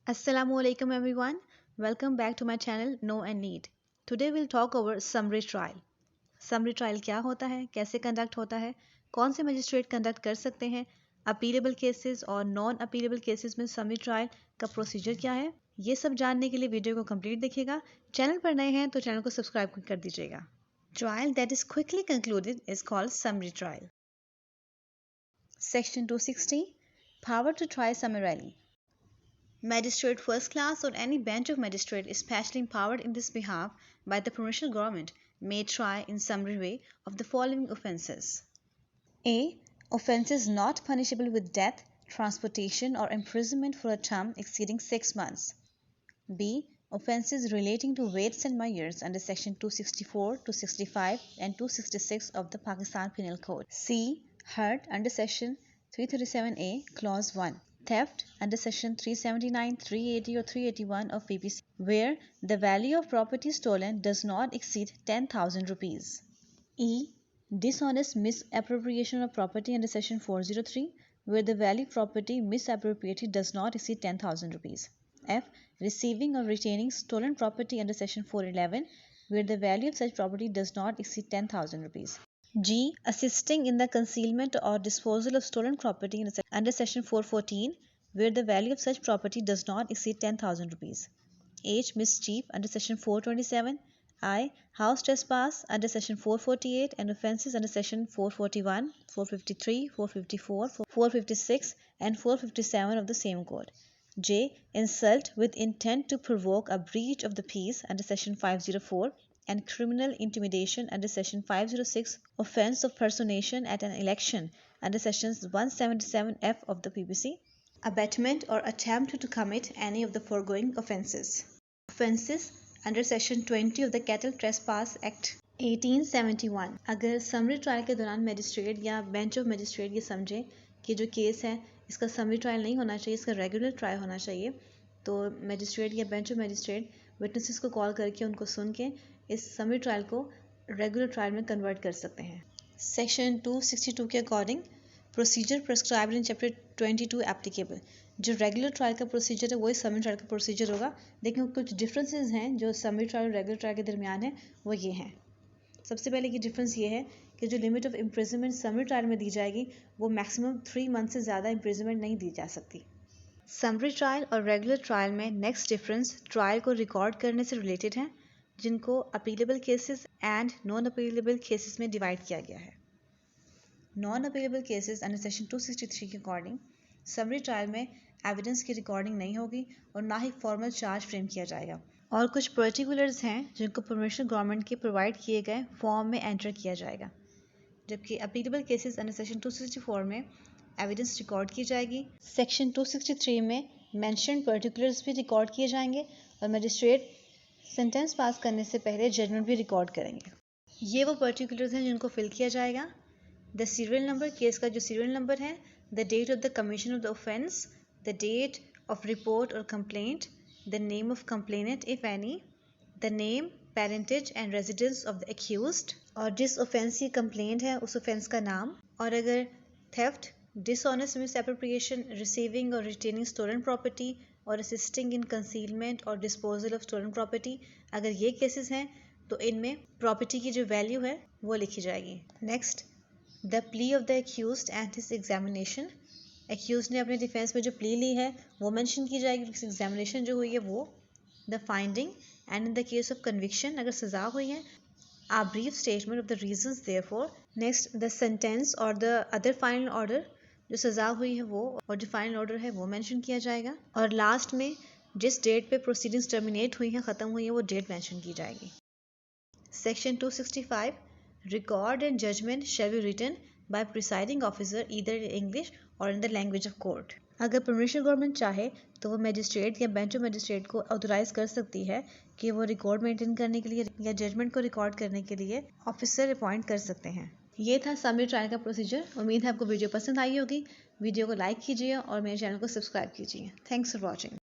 Assalamualaikum everyone. Welcome back to my channel Know and Need. Today we'll talk over summary trial. Summary trial क्या होता है, कैसे conduct होता है, कौन से मजिस्ट्रेट कंडक्ट कर सकते हैं, अपीलेबल केसेस और नॉन अपीलेबल केसेस में समी ट्रायल का प्रोसीजर क्या है, ये सब जानने के लिए वीडियो को कंप्लीट देखिएगा। चैनल पर नए हैं तो चैनल को सब्सक्राइब कर दीजिएगा। Trial that is quickly concluded is called summary trial. Section 260 Power to try summarily. Magistrate first class or any bench of magistrate is specially empowered in this behalf by the provincial government may try in summary way of the following offences. A. Offences not punishable with death, transportation or imprisonment for a term exceeding 6 months. B. Offences relating to weights and measures under section 264, 265 and 266 of the Pakistan Penal Code. C. Hurt under section 337A clause 1. Theft under section 379, 380 or 381 of PPC where the value of property stolen does not exceed 10,000 rupees. E. Dishonest misappropriation of property under section 403 where the value of property misappropriated does not exceed 10,000 rupees. F. Receiving or retaining stolen property under section 411 where the value of such property does not exceed 10,000 rupees. G. Assisting in the concealment or disposal of stolen property under section 414 where the value of such property does not exceed 10,000 rupees. H. Mischief under section 427. I. House trespass under section 448 and offences under section 441, 453, 454, 456 and 457 of the same code. J. Insult with intent to provoke a breach of the peace under section 504 and criminal intimidation under section 506, offence of personation at an election under sections 177F of the PPC, abetment or attempt to commit any of the foregoing offences. Offences under section 20 of the Cattle Trespass Act 1871. अगर summary trial के दौरान magistrate या bench of magistrate ये समझे कि जो case है इसका समरी ट्रायल नहीं होना चाहिए, इसका रेगुलर ट्रायल होना चाहिए, तो मजिस्ट्रेट या बेंच ऑफ मजिस्ट्रेट विटनेसेस को कॉल करके उनको सुन के इस समरी ट्रायल को रेगुलर ट्रायल में कन्वर्ट कर सकते हैं। सेक्शन 262 के according procedure prescribed in chapter 22 applicable. जो रेगुलर ट्रायल का प्रोसीजर है वही समरी ट्रायल का प्रोसीजर होगा, लेकिन कुछ डिफरेंसेस हैं जो समरी ट्रायल और रेगुलर ट्रायल के दरमियान है, वो ये हैं। सबसे पहले की डिफरेंस ये है कि जो limit of imprisonment summary trial में दी जाएगी वो मैक्सिमम 3 मंथ से ज़्यादा इम्प्रिजनमेंट नहीं दी जा सकती। समरी ट्रायल और रेगुलर ट्रायल में नेक्स्ट डिफरेंस ट्रायल को रिकॉर्ड करने से रिलेटेड है, जिनको appealable cases and non appealable cases में डिवाइड किया गया है। Non appealable cases under section 263 के अकॉर्डिंग समरी ट्रायल में एविडेंस की रिकॉर्डिंग नहीं होगी और ना ही फॉर्मल चार्ज फ्रेम किया जाएगा, और कुछ पर्टिकुलर्स हैं जिनको परमिशन गवर्नमेंट के प्रोवाइड किए गए फॉर्म में एंटर किया जाएगा। जबकि अपीलेबल केसेस अंडर सेक्शन 264 में एविडेंस रिकॉर्ड की जाएगी। सेक्शन 263 में मेंशन पर्टिकुलर्स भी रिकॉर्ड किए जाएंगे और मजिस्ट्रेट सेंटेंस पास करने से पहले जजमेंट भी रिकॉर्ड करेंगे। ये वो पर्टिकुलर्स हैं जिनको फिल किया जाएगा। द सीरियल नंबर, केस का जो सीरियल नंबर है, the date of the commission of the offence, the date of report और complaint, the name of complainant if any, the name, parentage and residence of the accused, और जिस offence की complaint है उस offence का नाम, और अगर थेफ्ट, डिसऑनेस्ट मिसएप्रोप्रिएशन, रिसीविंग और रिटेनिंग स्टोलन प्रॉपर्टी और असिस्टिंग इन कंसीलमेंट और डिस्पोजल ऑफ स्टोलन प्रॉपर्टी, अगर ये केसेस हैं तो इनमें प्रॉपर्टी की जो वैल्यू है वो लिखी जाएगी। Next, the plea of the accused and his examination. Accused ने अपने डिफेंस में जो प्ली ली है वो मेंशन की जाएगी, एग्जामिनेशन जो हुई है वो। The finding and in the case of conviction, अगर सजा हुई है, a brief statement of the reasons therefor. Next, the sentence और द अदर फाइनल ऑर्डर, जो सज़ा हुई है वो और जो फाइनल ऑर्डर है वो मेंशन किया जाएगा। और लास्ट में जिस डेट पे प्रोसीडिंग्स टर्मिनेट हुई हैं, ख़त्म हुई हैं, वो डेट मेंशन की जाएगी। Section 265 record and judgement shall be written by presiding officer either in English or in the language of court. अगर परमिशन गवर्नमेंट चाहे तो वो मजिस्ट्रेट या बेंच ऑफ मजिस्ट्रेट को ऑथोराइज कर सकती है कि वो रिकॉर्ड मेंटेन करने के लिए या जजमेंट को रिकॉर्ड करने के लिए ऑफिसर अपॉइंट कर सकते हैं। ये था समरी ट्रायल का प्रोसीजर। उम्मीद है आपको वीडियो पसंद आई होगी। वीडियो को लाइक कीजिए और मेरे चैनल को सब्सक्राइब कीजिए। Thanks for watching.